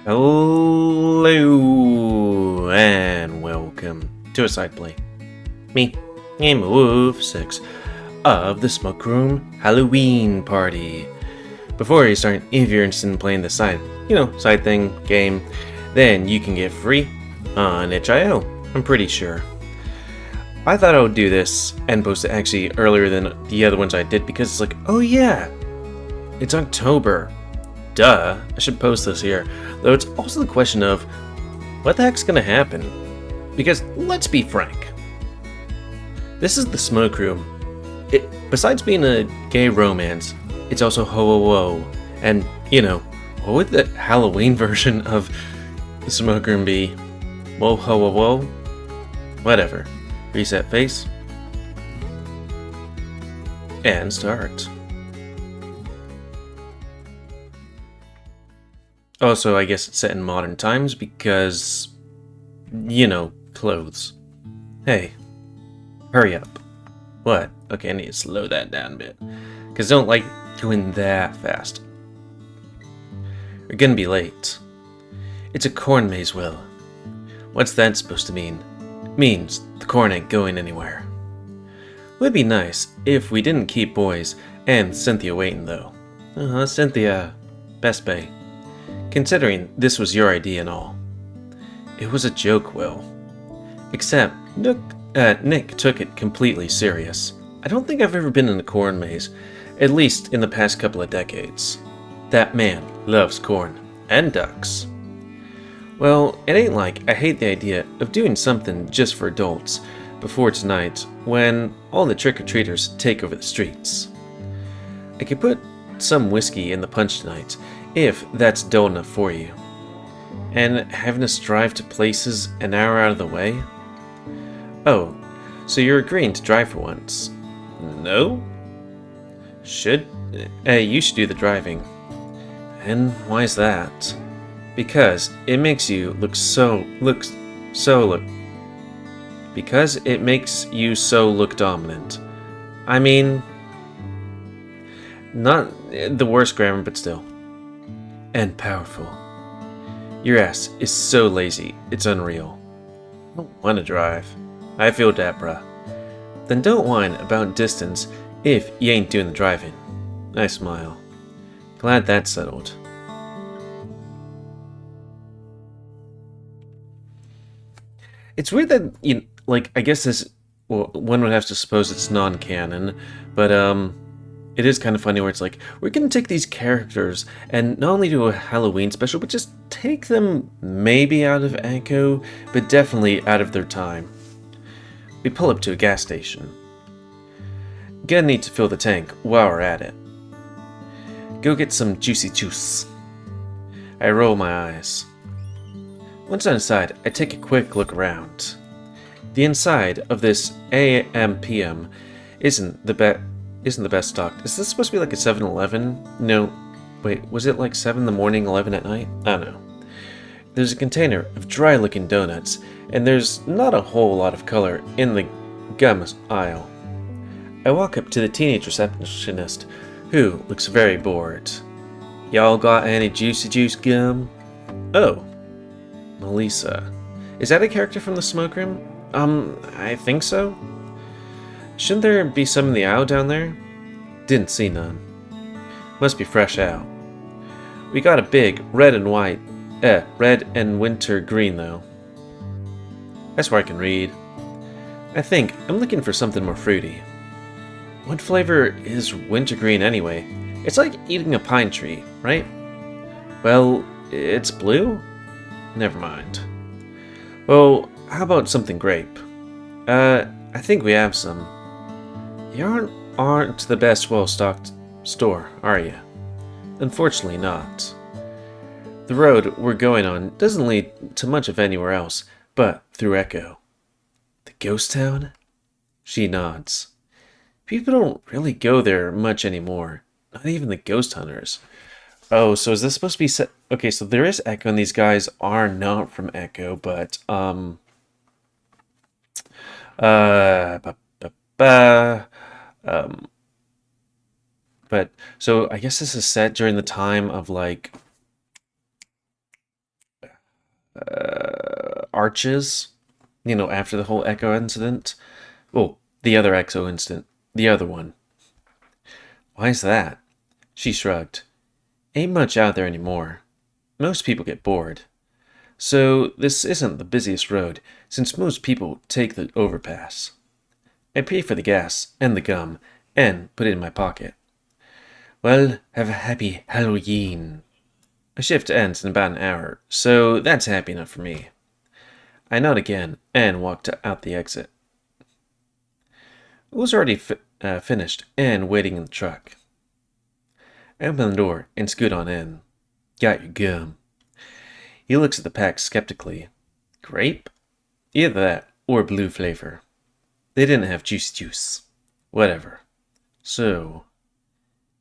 Hello and welcome to a side play. Me, GamerWolfSix of the Smoke Room Halloween Party. Before you start, if you're interested in playing this side thing, game, then you can get free on itch.io, I'm pretty sure. I thought I would do this and post it actually earlier than the other ones I did because it's like, oh yeah, it's October. Duh, I should post this here. Though it's also the question of, what the heck's gonna happen? Because, let's be frank, this is the Smoke Room. Besides being a gay romance, it's also ho-ho-ho. And, what would the Halloween version of the Smoke Room be? Whoa, ho-ho-ho? Whatever. Reset face. And start. Also, I guess it's set in modern times because, clothes. Hey, hurry up. What? Okay, I need to slow that down a bit. Because I don't like going that fast. We're gonna be late. It's a corn maze, Will. What's that supposed to mean? Means the corn ain't going anywhere. Would be nice if we didn't keep boys and Cynthia waiting, though. Cynthia. Best Bay. Considering this was your idea and all. It was a joke, Will. Except, Nick took it completely serious. I don't think I've ever been in a corn maze, at least in the past couple of decades. That man loves corn and ducks. Well, it ain't like I hate the idea of doing something just for adults before tonight when all the trick-or-treaters take over the streets. I could put some whiskey in the punch tonight, if that's dull enough for you. And having us drive to places an hour out of the way? Oh, so you're agreeing to drive for once? No? You should do the driving. And why is that? Because it makes you because it makes you so look dominant. I mean, not the worst grammar, but still. And powerful. Your ass is so lazy, it's unreal. I don't want to drive. I feel that, bruh. Then don't whine about distance if you ain't doing the driving. I smile. Glad that's settled. It's weird that, I guess this, well, one would have to suppose it's non-canon, but, it is kind of funny where it's like, we're going to take these characters and not only do a Halloween special, but just take them maybe out of Echo, but definitely out of their time. We pull up to a gas station. Gonna need to fill the tank while we're at it. Go get some juicy juice. I roll my eyes. Once inside, I take a quick look around. The inside of this AM/PM isn't the best stocked. Is this supposed to be like a 7-Eleven? No. Wait, was it like 7 in the morning, 11 at night? I don't know. There's a container of dry-looking donuts, and there's not a whole lot of color in the gum aisle. I walk up to the teenage receptionist, who looks very bored. Y'all got any juicy juice gum? Oh. Melissa. Is that a character from the Smoke Room? I think so. Shouldn't there be some in the aisle down there? Didn't see none. Must be fresh out. We got a big red and winter green though. That's where I can read. I think I'm looking for something more fruity. What flavor is wintergreen anyway? It's like eating a pine tree, right? Well, it's blue? Never mind. Well, how about something grape? I think we have some. You aren't the best well-stocked store, are you? Unfortunately not. The road we're going on doesn't lead to much of anywhere else, but through Echo. The ghost town? She nods. People don't really go there much anymore. Not even the ghost hunters. Oh, so is this supposed to be set? Okay, so there is Echo, and these guys are not from Echo, but, but, so I guess this is set during the time of, like, arches, after the whole Echo incident. Oh, the other Echo incident. The other one. Why's that? She shrugged. Ain't much out there anymore. Most people get bored. So this isn't the busiest road, since most people take the overpass. I pay for the gas and the gum and put it in my pocket. Well, have a happy Halloween. My shift ends in about an hour, so that's happy enough for me. I nod again and walked out the exit. It was already finished and waiting in the truck. I open the door and scoot on in. Got your gum. He looks at the pack skeptically. Grape? Either that or blue flavor. They didn't have juice. Whatever. So,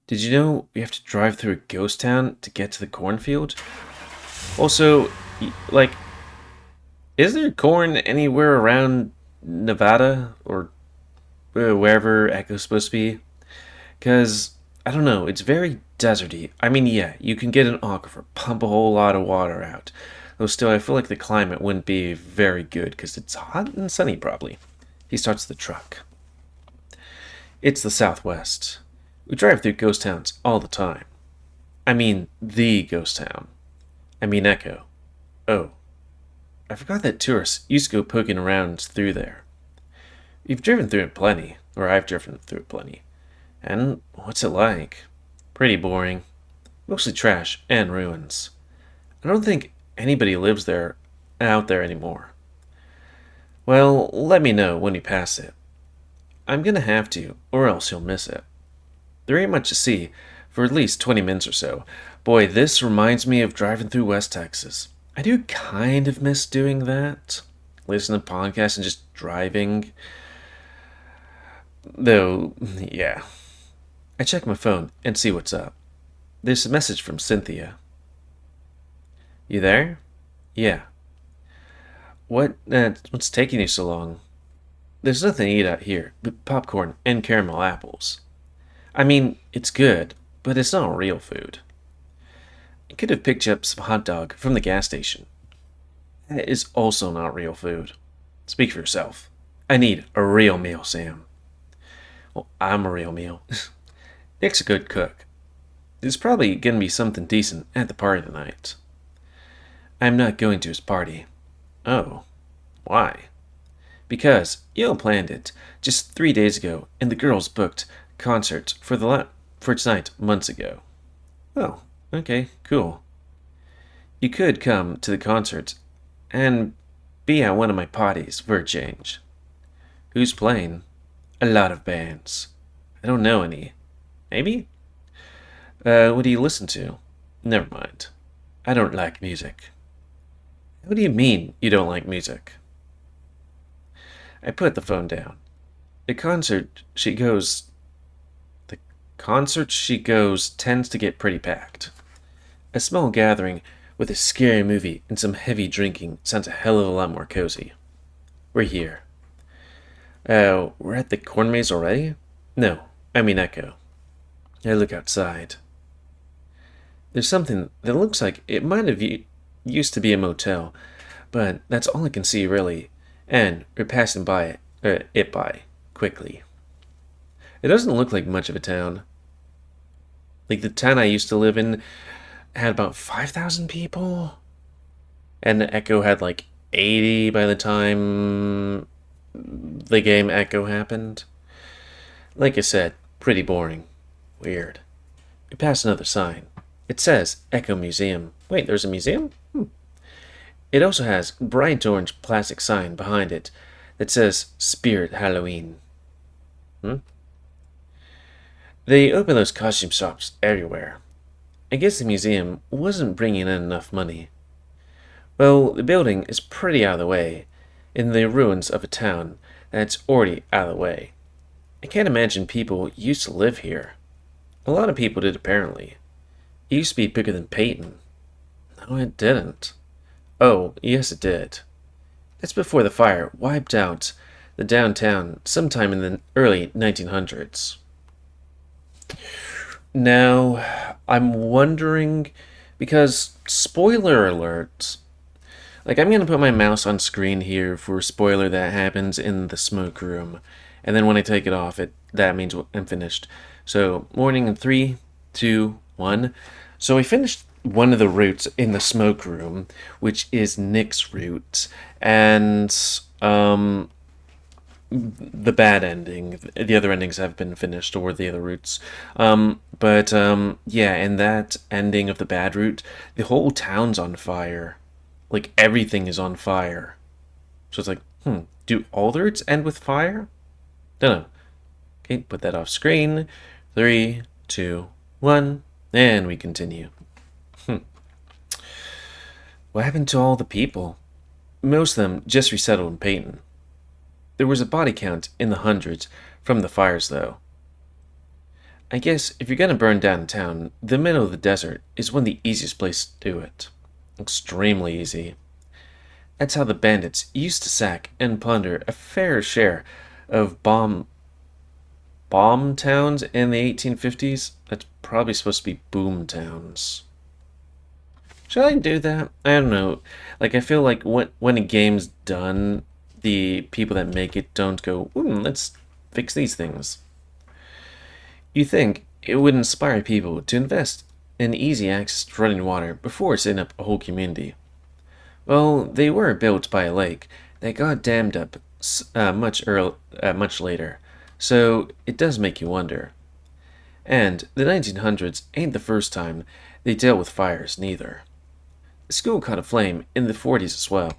did you know we have to drive through a ghost town to get to the cornfield? Also, like, is there corn anywhere around Nevada or wherever Echo's supposed to be? Because, I don't know, it's very deserty. I mean, yeah, you can get an aquifer, pump a whole lot of water out. Though still, I feel like the climate wouldn't be very good because it's hot and sunny, probably. He starts the truck. It's the Southwest. We drive through ghost towns all the time. I mean, the ghost town. I mean, Echo. Oh, I forgot that tourists used to go poking around through there. You've driven through it plenty, or I've driven through it plenty. And what's it like? Pretty boring. Mostly trash and ruins. I don't think anybody lives out there anymore. Well, let me know when you pass it. I'm gonna have to, or else you'll miss it. There ain't much to see for at least 20 minutes or so. Boy, this reminds me of driving through West Texas. I do kind of miss doing that. Listening to podcasts and just driving. Though, yeah. I check my phone and see what's up. There's a message from Cynthia. You there? Yeah. What's taking you so long? There's nothing to eat out here but popcorn and caramel apples. I mean, it's good, but it's not real food. I could have picked up some hot dog from the gas station. That is also not real food. Speak for yourself. I need a real meal, Sam. Well, I'm a real meal. Nick's a good cook. There's probably gonna be something decent at the party tonight. I'm not going to his party. Oh, why? Because Yo planned it just 3 days ago, and the girls booked concerts for tonight months ago. Oh, okay, cool. You could come to the concert and be at one of my parties for a change. Who's playing? A lot of bands. I don't know any. Maybe? What do you listen to? Never mind. I don't like music. What do you mean you don't like music? I put the phone down. The concert she goes tends to get pretty packed. A small gathering with a scary movie and some heavy drinking sounds a hell of a lot more cozy. We're here. We're at the corn maze already? No, I mean Echo. I look outside. There's something that looks like it might have used to be a motel, but that's all I can see really, and we're passing by it by quickly. It doesn't look like much of a town. Like the town I used to live in had about 5,000 people, and Echo had like 80 by the time the game Echo happened. Like I said, pretty boring. Weird. We pass another sign. It says Echo Museum. Wait, there's a museum? It also has a bright orange plastic sign behind it that says Spirit Halloween. They open those costume shops everywhere. I guess the museum wasn't bringing in enough money. Well, the building is pretty out of the way, in the ruins of a town that's already out of the way. I can't imagine people used to live here. A lot of people did, apparently. It used to be bigger than Peyton. No, it didn't. Oh, yes it did. That's before the fire wiped out the downtown sometime in the early 1900s. Now, I'm wondering, because, spoiler alert, Like, I'm gonna put my mouse on screen here for a spoiler that happens in the smoke room. And then when I take it off, that means I'm finished. So, morning in 3, 2, 1. So I finished one of the routes in the smoke room, which is Nick's route. And, the bad ending. The other endings have been finished, or the other routes. Yeah, in that ending of the bad route, the whole town's on fire. Like, everything is on fire. So it's like, do all the routes end with fire? Don't know. Okay, put that off screen. 3, 2, 1, and we continue. What happened to all the people? Most of them just resettled in Peyton. There was a body count in the hundreds from the fires, though. I guess if you're gonna burn down town, the middle of the desert is one of the easiest places to do it. Extremely easy. That's how the bandits used to sack and plunder a fair share of bomb towns in the 1850s. That's probably supposed to be boom towns. Should I do that? I don't know. Like, I feel like when a game's done, the people that make it don't go, let's fix these things. You think it would inspire people to invest in easy access to running water before setting up a whole community. Well, they were built by a lake that got dammed up much later, so it does make you wonder. And the 1900s ain't the first time they dealt with fires, neither. The school caught a flame in the 40s as well.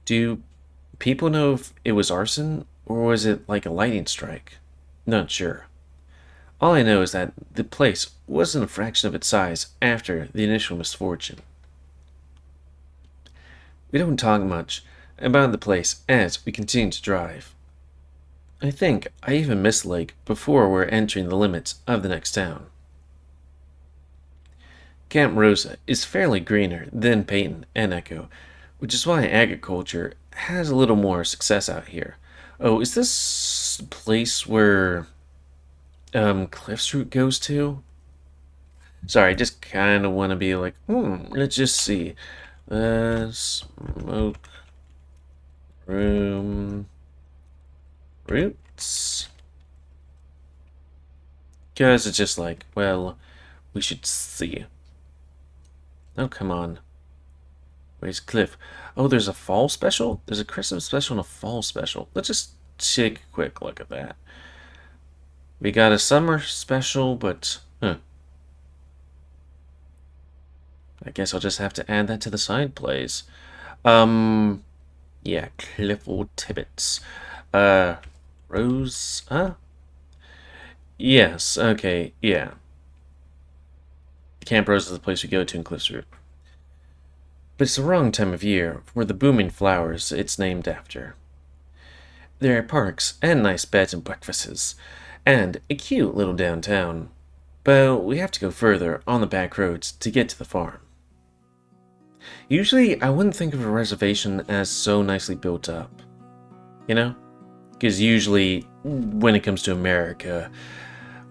Do people know if it was arson, or was it like a lightning strike? Not sure. All I know is that the place wasn't a fraction of its size after the initial misfortune. We don't talk much about the place as we continue to drive. I think I even missed the lake before we're entering the limits of the next town. Camp Rosa is fairly greener than Peyton and Echo, which is why agriculture has a little more success out here. Oh, is this place where Cliff's route goes to? Sorry, I just kind of want to be like, let's just see. Smoke room routes? Because it's just like, well, we should see. Oh, come on. Where's Cliff? Oh, there's a fall special? There's a Christmas special and a fall special. Let's just take a quick look at that. We got a summer special, but, I guess I'll just have to add that to the side plays. Yeah, Clifford Tibbets. Rose, huh? Yes, okay, yeah. Camp Rose is the place we go to in Cliff's Route. But it's the wrong time of year for the booming flowers it's named after. There are parks and nice beds and breakfasts, and a cute little downtown. But we have to go further on the back roads to get to the farm. Usually, I wouldn't think of a reservation as so nicely built up. You know? Because usually, when it comes to America,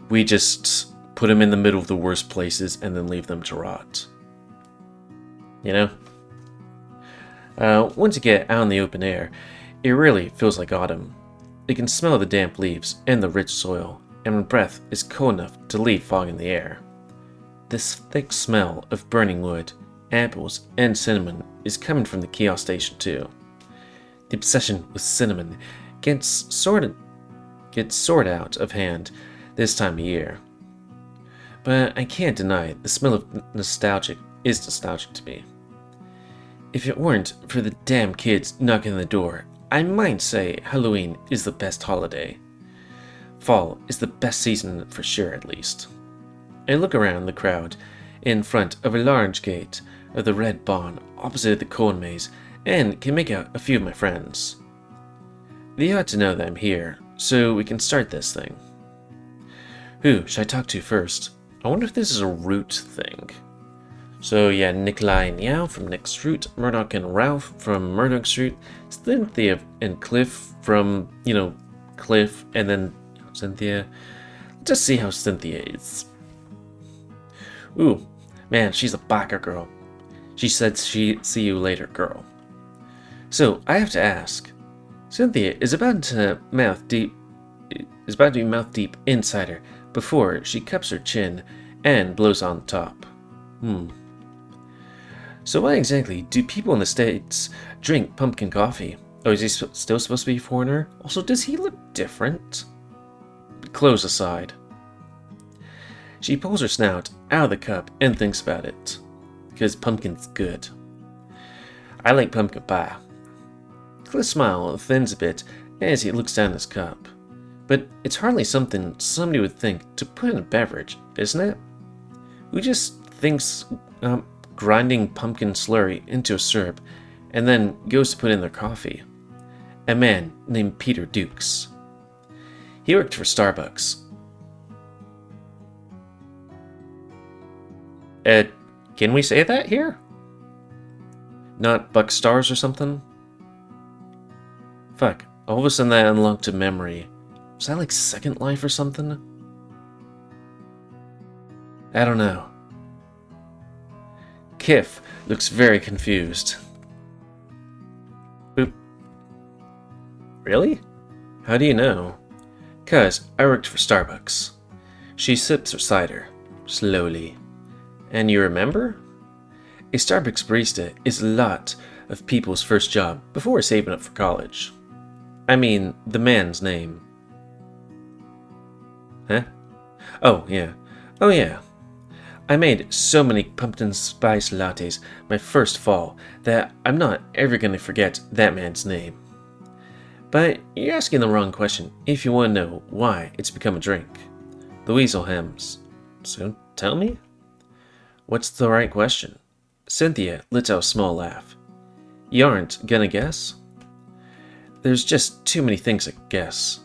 we just put them in the middle of the worst places and then leave them to rot. You know? Once you get out in the open air, it really feels like autumn. You can smell the damp leaves and the rich soil, and my breath is cold enough to leave fog in the air. This thick smell of burning wood, apples, and cinnamon is coming from the kiosk station too. The obsession with cinnamon gets sort out of hand this time of year. But I can't deny the smell of nostalgic is nostalgic to me. If it weren't for the damn kids knocking on the door, I might say Halloween is the best holiday. Fall is the best season for sure, at least. I look around the crowd in front of a large gate of the red barn opposite the corn maze and can make out a few of my friends. They ought to know that I'm here, so we can start this thing. Who should I talk to first? I wonder if this is a route thing. So yeah, Nikolai and Yao from Nick's Route, Murdoch and Ralph from Murdoch's Route, Cynthia and Cliff from, Cliff, and then Cynthia. Let's just see how Cynthia is. Ooh, man, she's a biker girl. She said she'd see you later, girl. So, I have to ask. Cynthia is about to be mouth deep inside her before she cups her chin and blows on top. So why exactly do people in the States drink pumpkin coffee? Oh, is he still supposed to be a foreigner? Also, does he look different? Clothes aside. She pulls her snout out of the cup and thinks about it. Because pumpkin's good. I like pumpkin pie. Cliff's smile thins a bit as he looks down his cup. But it's hardly something somebody would think to put in a beverage, isn't it? Who just thinks grinding pumpkin slurry into a syrup and then goes to put in their coffee? A man named Peter Dukes. He worked for Starbucks. Can we say that here? Not Buck Stars or something? Fuck, all of a sudden that unlocked a memory. Was that like Second Life or something? I don't know. Kif looks very confused. Boop. Really? How do you know? 'Cause I worked for Starbucks. She sips her cider, slowly. And you remember? A Starbucks barista is a lot of people's first job before saving up for college. I mean, the man's name. Huh? Oh, yeah. Oh, yeah. I made so many pumpkin spice lattes my first fall that I'm not ever going to forget that man's name. But you're asking the wrong question if you want to know why it's become a drink. The weasel hems. So tell me? What's the right question? Cynthia lets out a small laugh. You aren't gonna guess? There's just too many things to guess.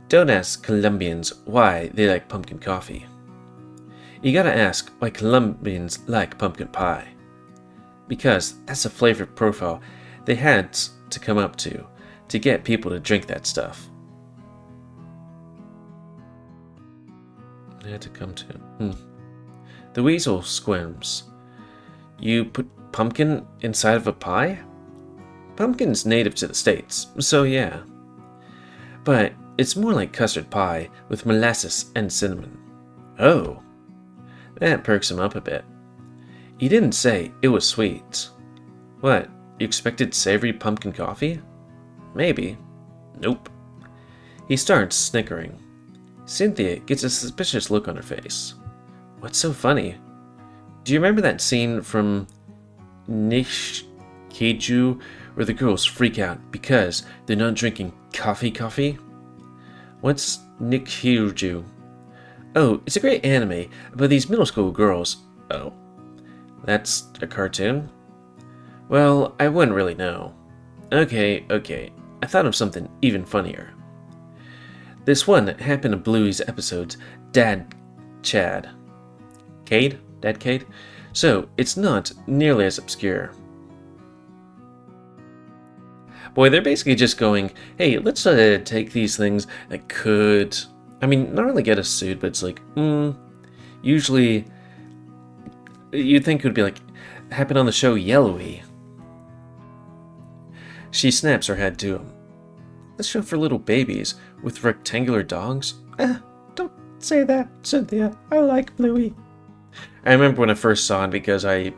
Don't ask Colombians why they like pumpkin coffee. You gotta ask why Colombians like pumpkin pie. Because that's a flavor profile they had to come up to get people to drink that stuff. They had to come to. The weasel squirms. You put pumpkin inside of a pie? Pumpkin's native to the States, so yeah. But it's more like custard pie with molasses and cinnamon. Oh. That perks him up a bit. He didn't say it was sweet. What, you expected savory pumpkin coffee? Maybe. Nope. He starts snickering. Cynthia gets a suspicious look on her face. What's so funny? Do you remember that scene from Keiju where the girls freak out because they're not drinking coffee? What's Nikiju? Oh, it's a great anime about these middle school girls. Oh, that's a cartoon? Well, I wouldn't really know. Okay, I thought of something even funnier. This one happened in Bluey's episodes, Dad Chad. Cade? Dad Cade? So, it's not nearly as obscure. Boy, they're basically just going, hey, let's take these things that could, not really get us sued, but it's like, usually, you'd think it would be like, happen on the show Yellowy. She snaps her head to him. This show for little babies with rectangular dogs? Don't say that, Cynthia. I like Bluey. I remember when I first saw it because I,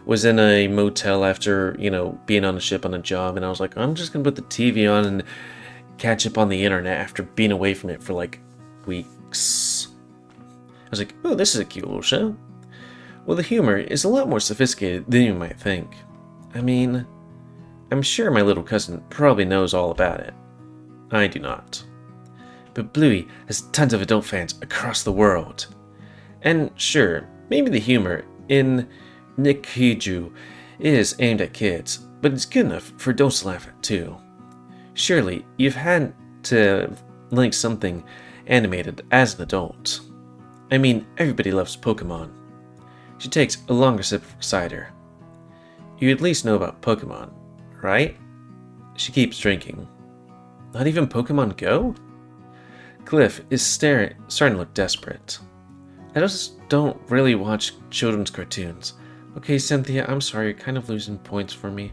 was in a motel after, being on a ship on a job, and I was like, I'm just gonna put the TV on and catch up on the internet after being away from it for like weeks. I was like, oh, this is a cute little show. Well, the humor is a lot more sophisticated than you might think. I'm sure my little cousin probably knows all about it. I do not. But Bluey has tons of adult fans across the world. And sure, maybe the humor in Nikiju is aimed at kids, but it's good enough for adults to laugh at too. Surely, you've had to like something animated as an adult. Everybody loves Pokemon. She takes a longer sip of cider. You at least know about Pokemon, right? She keeps drinking. Not even Pokemon Go? Cliff is starting to look desperate. I just don't really watch children's cartoons. Okay, Cynthia, I'm sorry, you're kind of losing points for me.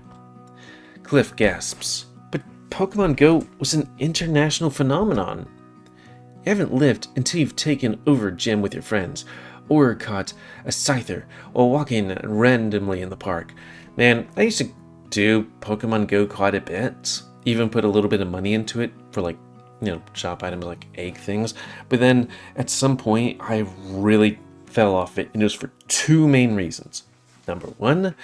Cliff gasps. But Pokemon Go was an international phenomenon. You haven't lived until you've taken over a gym with your friends, or caught a Scyther while walking randomly in the park. Man, I used to do Pokemon Go quite a bit. Even put a little bit of money into it for like, shop items like egg things. But then at some point, I really fell off it, and it was for two main reasons. Number one,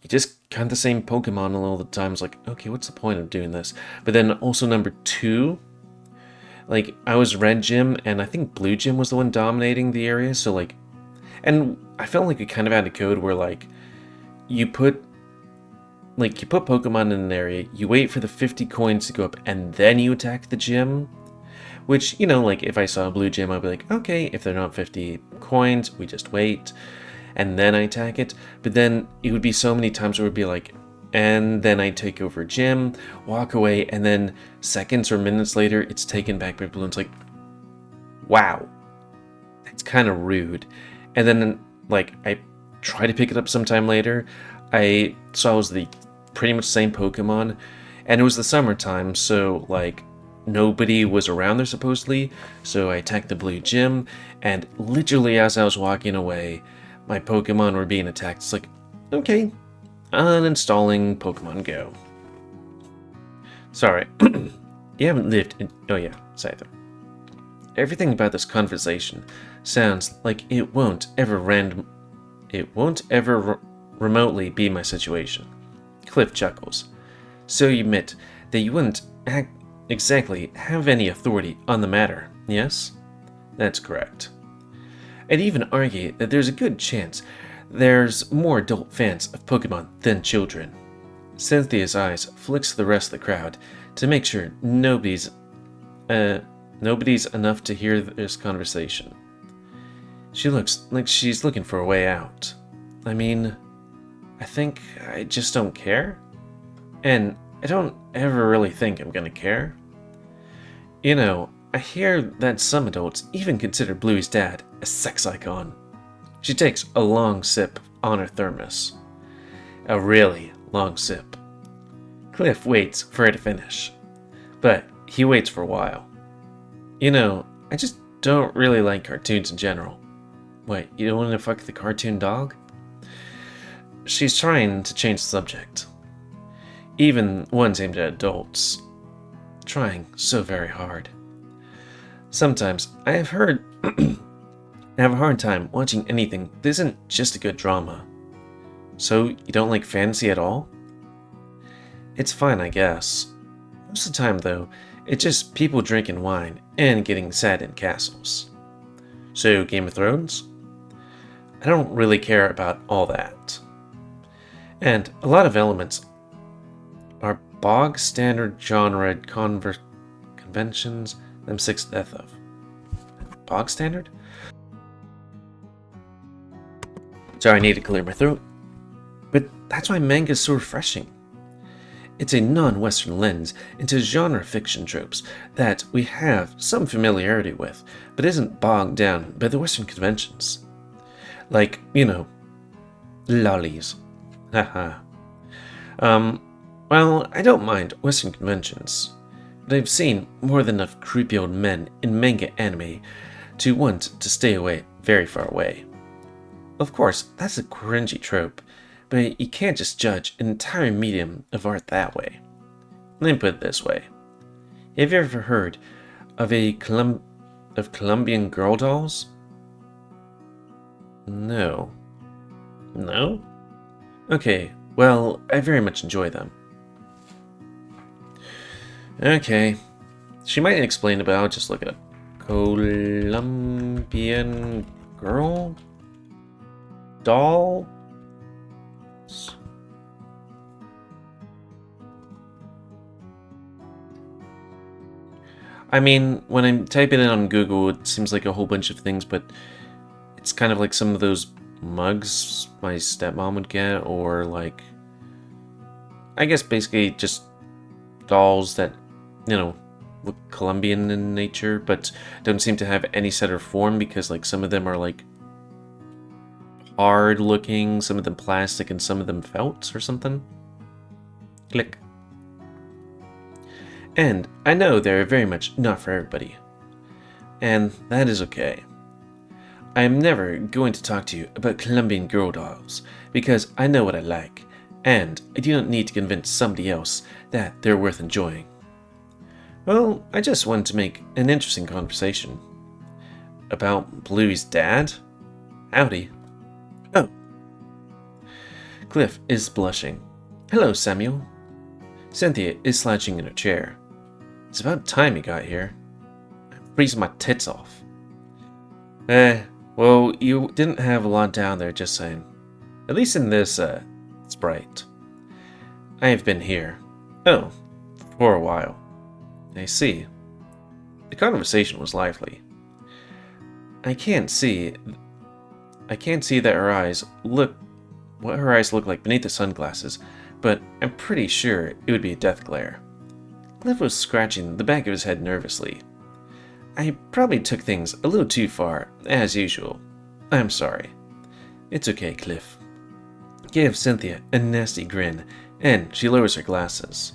you just kind of the same Pokemon all the time. It's like, okay, what's the point of doing this? But then also number two, like I was red gym, and I think blue gym was the one dominating the area. So like, and I felt like we kind of had a code where like you put Pokemon in an area, you wait for the 50 coins to go up, and then you attack the gym. Which, like if I saw a blue gym, I'd be like, okay, if they're not 50 coins, we just wait, and then I attack it. But then it would be so many times where it would be like, and then I take over a gym, walk away, and then seconds or minutes later, it's taken back by blue. And it's like, wow, that's kind of rude. And then, like, I try to pick it up sometime later. I saw it was the pretty much same Pokemon, and it was the summertime, so, like, nobody was around there supposedly, so I attacked the blue gym, and literally as I was walking away, my Pokemon were being attacked. It's like, okay, uninstalling Pokemon Go. Sorry, you haven't lived in... Oh yeah, Scyther. Everything about this conversation sounds like it won't ever remotely be my situation. Cliff chuckles. So you admit that you wouldn't exactly have any authority on the matter, yes? That's correct. I'd even argue that there's a good chance there's more adult fans of Pokemon than children. Cynthia's eyes flicks to the rest of the crowd to make sure nobody's enough to hear this conversation. She looks like she's looking for a way out. I mean, I think I just don't care. And I don't ever really think I'm gonna care. I hear that some adults even consider Bluey's dad a sex icon. She takes a long sip on her thermos. A really long sip. Cliff waits for her to finish. But he waits for a while. I just don't really like cartoons in general. Wait, you don't want to fuck the cartoon dog? She's trying to change the subject. Even ones aimed at adults. Trying so very hard. Sometimes I have heard I have a hard time watching anything that isn't just a good drama. So you don't like fantasy at all? It's fine, I guess. Most of the time, though, it's just people drinking wine and getting sad in castles. So, Game of Thrones? I don't really care about all that. And a lot of elements are bog standard genre conventions I'm sick to death of. Bog standard? Sorry, I need to clear my throat. But that's why manga is so refreshing. It's a non-Western lens into genre fiction tropes that we have some familiarity with, but isn't bogged down by the Western conventions. Like, lollies. Haha. Well, I don't mind Western conventions, but I've seen more than enough creepy old men in manga anime to want to stay away, very far away. Of course, that's a cringy trope, but you can't just judge an entire medium of art that way. Let me put it this way. Have you ever heard of Colombian girl dolls? No. No? Okay, well, I very much enjoy them. Okay. She might explain about it, just look it up. Colombian girl doll? I mean, when I'm typing it on Google, it seems like a whole bunch of things, but it's kind of like some of those mugs my stepmom would get, or like, I guess basically just dolls that, look Colombian in nature, but don't seem to have any set or form, because like some of them are like hard looking, some of them plastic, and some of them felt or something. Click. And I know they're very much not for everybody. And that is okay. I am never going to talk to you about Colombian girl dolls, because I know what I like, and I do not need to convince somebody else that they're worth enjoying. Well, I just wanted to make an interesting conversation. About Bluey's dad? Howdy. Oh. Cliff is blushing. Hello, Samuel. Cynthia is slouching in her chair. It's about time you got here. I'm freezing my tits off. Well, you didn't have a lot down there, just saying. At least in this, sprite. I have been here. Oh, for a while. I see. The conversation was lively. I can't see that her eyes look what her eyes look like beneath the sunglasses, but I'm pretty sure it would be a death glare. Cliff was scratching the back of his head nervously. I probably took things a little too far, as usual. I'm sorry. It's okay, Cliff. Give Cynthia a nasty grin, and she lowers her glasses.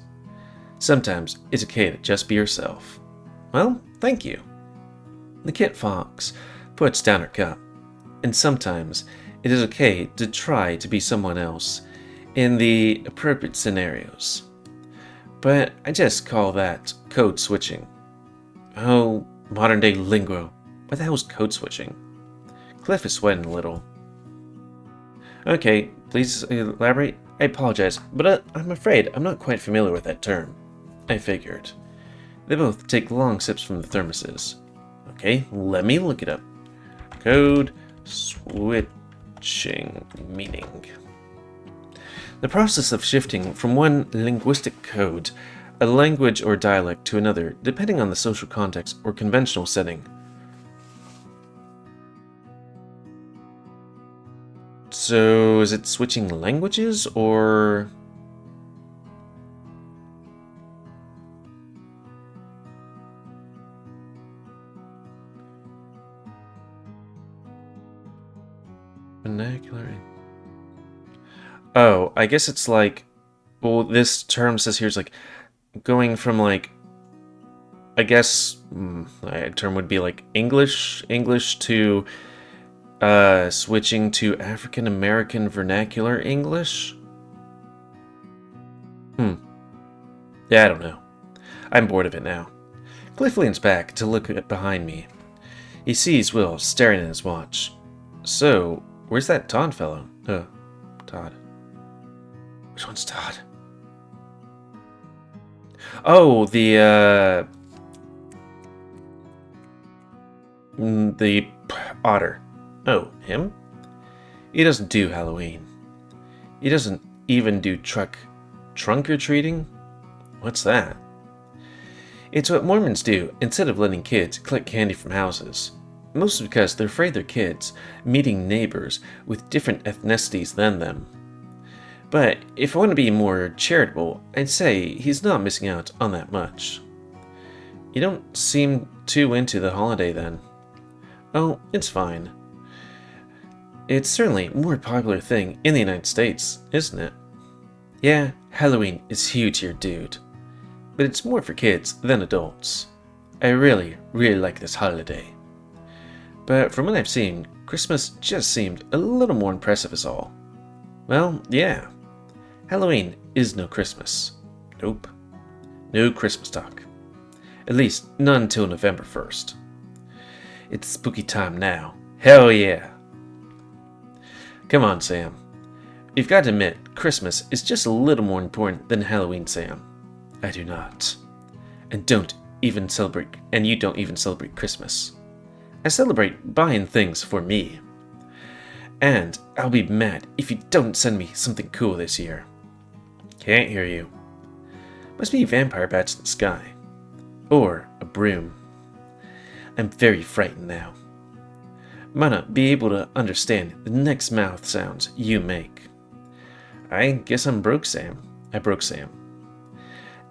Sometimes it's okay to just be yourself. Well, thank you. The Kit Fox puts down her cup, and sometimes it is okay to try to be someone else in the appropriate scenarios. But I just call that code switching. Oh, modern day lingo. What the hell is code switching? Cliff is sweating a little. Okay, please elaborate. I apologize, but I'm afraid I'm not quite familiar with that term. I figured. They both take long sips from the thermoses. Okay, let me look it up. Code switching meaning. The process of shifting from one linguistic code, a language or dialect, to another, depending on the social context or conventional setting. So, is it switching languages, or... vernacular? Oh, I guess it's like, well, this term says here is like going from like, I guess a term would be like English to switching to African American vernacular English. Yeah, I don't know. I'm bored of it now. Cliff leans back to look at behind me. He sees Will staring at his watch. So, where's that Todd fellow? Todd. Which one's Todd? Oh, the otter. Oh, him? He doesn't do Halloween. He doesn't even do trunk or treating? What's that? It's what Mormons do instead of letting kids collect candy from houses. Mostly because they're afraid their kids meeting neighbors with different ethnicities than them. But if I want to be more charitable, I'd say he's not missing out on that much. You don't seem too into the holiday then. Oh, it's fine. It's certainly a more popular thing in the United States, isn't it? Yeah, Halloween is huge here, dude. But it's more for kids than adults. I really like this holiday. But from what I've seen, Christmas just seemed a little more impressive is all. Well, yeah. Halloween is no Christmas. Nope. No Christmas talk. At least not until November 1st. It's spooky time now. Hell yeah. Come on, Sam. You've got to admit, Christmas is just a little more important than Halloween, Sam. I do not. And you don't even celebrate Christmas. I celebrate buying things for me. And I'll be mad if you don't send me something cool this year. Can't hear you. Must be vampire bats in the sky. Or a broom. I'm very frightened now. Might not be able to understand the next mouth sounds you make. I guess I'm broke, Sam. I broke Sam.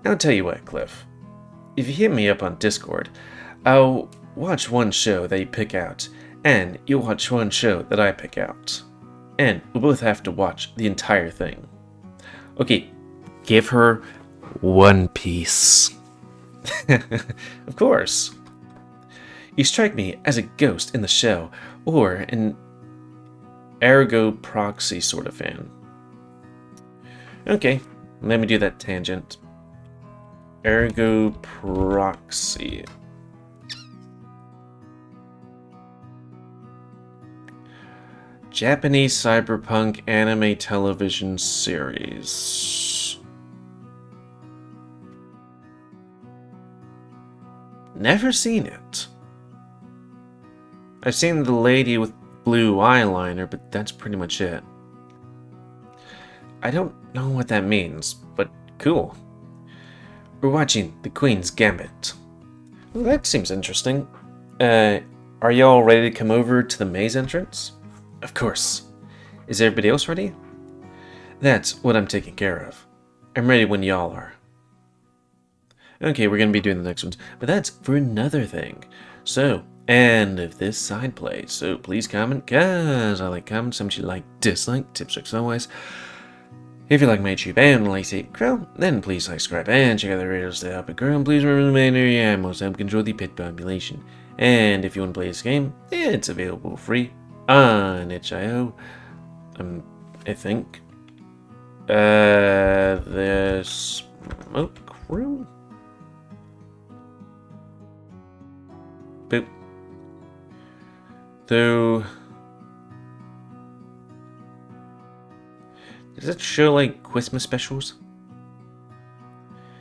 I'll tell you what, Cliff. If you hit me up on Discord, I'll watch one show that you pick out, and you'll watch one show that I pick out. and we'll both have to watch the entire thing. Okay, give her One Piece. Of course. You strike me as a ghost in the shell, or an ergo proxy sort of fan. Okay, let me do that tangent. Ergo proxy. Japanese cyberpunk anime television series. Never seen it. I've seen the lady with blue eyeliner, but that's pretty much it. I don't know what that means, but cool. We're watching The Queen's Gambit. Well, that seems interesting. Are y'all ready to come over to the maze entrance? Of course. Is everybody else ready? That's what I'm taking care of. I'm ready when y'all are. Okay, we're going to be doing the next ones, but that's for another thing. So, end of this side play. So please comment, cause I like comments, some you like, dislike, tips, tricks, otherwise. If you like my YouTube and like to grow, then please subscribe and check out the videos to help it grow. And please remember the main area and most help control the pet population. And if you want to play this game, it's available free on itch.io. I think. The smoke room? Boop. Though. Does it show like Christmas specials?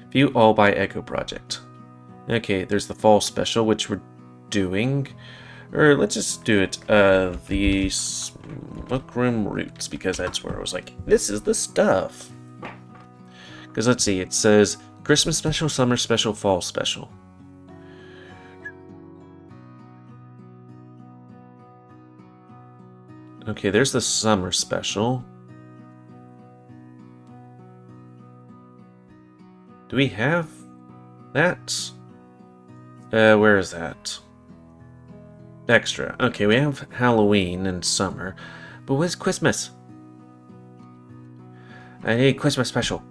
View all by Echo Project. Okay, there's the fall special, which we're doing. Or let's just do it. The smoke room roots, because that's where I was like, this is the stuff. Because let's see, it says Christmas special, summer special, fall special. Okay, there's the summer special. Do we have that? Where is that? Extra. Okay, we have Halloween and summer. But where's Christmas? I need Christmas special.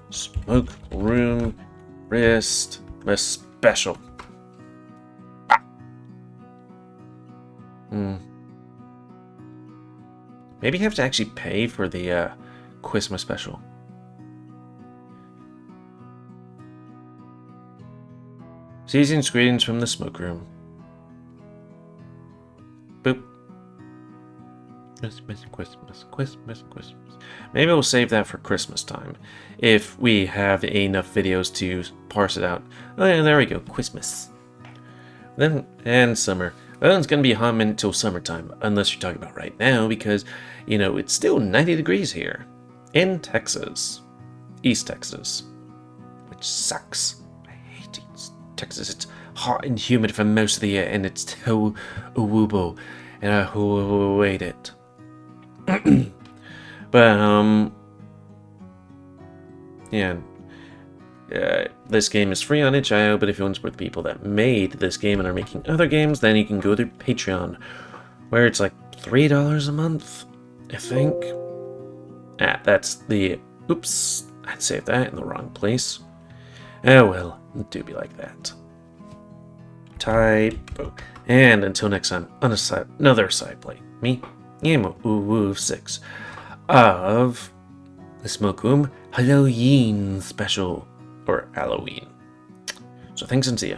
Smoke room Christmas special. Ah. Maybe you have to actually pay for the Christmas special. Season's greetings from the smoke room. Boop. Christmas, Christmas, Christmas, Christmas. Maybe we'll save that for Christmas time. If we have enough videos to parse it out. Oh yeah, there we go. Christmas. Then, and summer. Well, it's going to be a hot minute till summertime. Unless you're talking about right now, because, you know, it's still 90 degrees here. In Texas. East Texas. Which sucks. I hate Texas. It's hot and humid for most of the year, and it's so woobo, and I hate it. But yeah, this game is free on itch.io. But if you want to support the people that made this game and are making other games, then you can go to Patreon, where it's like $3 a month, I think. That's the oops. I'd saved that in the wrong place. Oh well, it do be like that. Typo. And until next time, on another side play, me, GamerWolfSix, of the Smoke Room Halloween special, or Halloween. So thanks and see ya.